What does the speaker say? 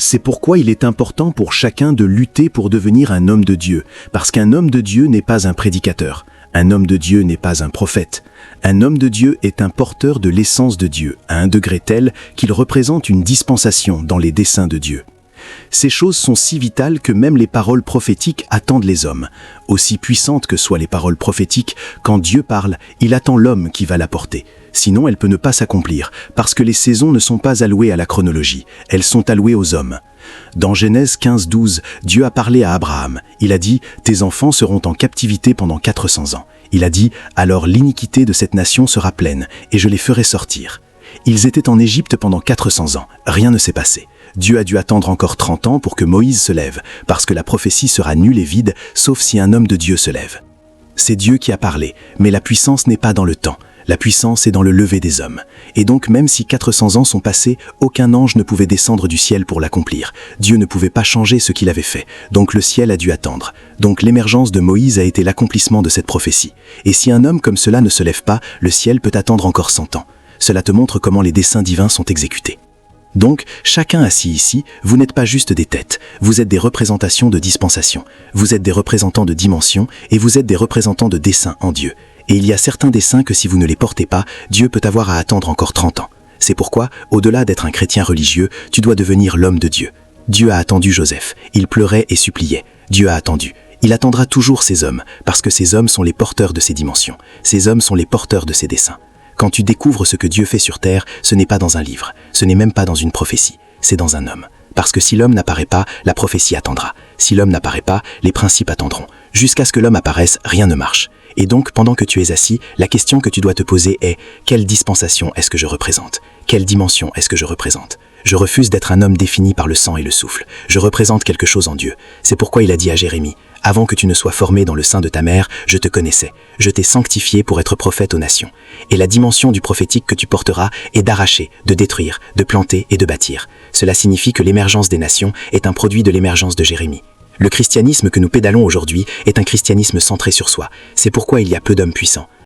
C'est pourquoi il est important pour chacun de lutter pour devenir un homme de Dieu, parce qu'un homme de Dieu n'est pas un prédicateur, un homme de Dieu n'est pas un prophète. Un homme de Dieu est un porteur de l'essence de Dieu, à un degré tel qu'il représente une dispensation dans les desseins de Dieu. Ces choses sont si vitales que même les paroles prophétiques attendent les hommes. Aussi puissantes que soient les paroles prophétiques, quand Dieu parle, il attend l'homme qui va la porter. Sinon, elle peut ne pas s'accomplir, parce que les saisons ne sont pas allouées à la chronologie, elles sont allouées aux hommes. Dans Genèse 15:12, Dieu a parlé à Abraham. Il a dit « Tes enfants seront en captivité pendant 400 ans. » Il a dit « Alors l'iniquité de cette nation sera pleine, et je les ferai sortir. » Ils étaient en Égypte pendant 400 ans. Rien ne s'est passé. Dieu a dû attendre encore 30 ans pour que Moïse se lève, parce que la prophétie sera nulle et vide, sauf si un homme de Dieu se lève. C'est Dieu qui a parlé, mais la puissance n'est pas dans le temps. La puissance est dans le lever des hommes. Et donc, même si 400 ans sont passés, aucun ange ne pouvait descendre du ciel pour l'accomplir. Dieu ne pouvait pas changer ce qu'il avait fait. Donc le ciel a dû attendre. Donc l'émergence de Moïse a été l'accomplissement de cette prophétie. Et si un homme comme cela ne se lève pas, le ciel peut attendre encore 100 ans. Cela te montre comment les desseins divins sont exécutés. Donc, chacun assis ici, vous n'êtes pas juste des têtes, vous êtes des représentations de dispensation, vous êtes des représentants de dimension et vous êtes des représentants de desseins en Dieu. Et il y a certains desseins que si vous ne les portez pas, Dieu peut avoir à attendre encore 30 ans. C'est pourquoi, au-delà d'être un chrétien religieux, tu dois devenir l'homme de Dieu. Dieu a attendu Joseph, il pleurait et suppliait. Dieu a attendu. Il attendra toujours ces hommes, parce que ces hommes sont les porteurs de ces dimensions. Ces hommes sont les porteurs de ces desseins. Quand tu découvres ce que Dieu fait sur terre, ce n'est pas dans un livre, ce n'est même pas dans une prophétie, c'est dans un homme. Parce que si l'homme n'apparaît pas, la prophétie attendra. Si l'homme n'apparaît pas, les principes attendront. Jusqu'à ce que l'homme apparaisse, rien ne marche. Et donc, pendant que tu es assis, la question que tu dois te poser est « Quelle dispensation est-ce que je représente ? Quelle dimension est-ce que je représente ? Je refuse d'être un homme défini par le sang et le souffle. Je représente quelque chose en Dieu. C'est pourquoi il a dit à Jérémie « Avant que tu ne sois formé dans le sein de ta mère, je te connaissais. Je t'ai sanctifié pour être prophète aux nations. » Et la dimension du prophétique que tu porteras est d'arracher, de détruire, de planter et de bâtir. Cela signifie que l'émergence des nations est un produit de l'émergence de Jérémie. Le christianisme que nous pédalons aujourd'hui est un christianisme centré sur soi. C'est pourquoi il y a peu d'hommes puissants.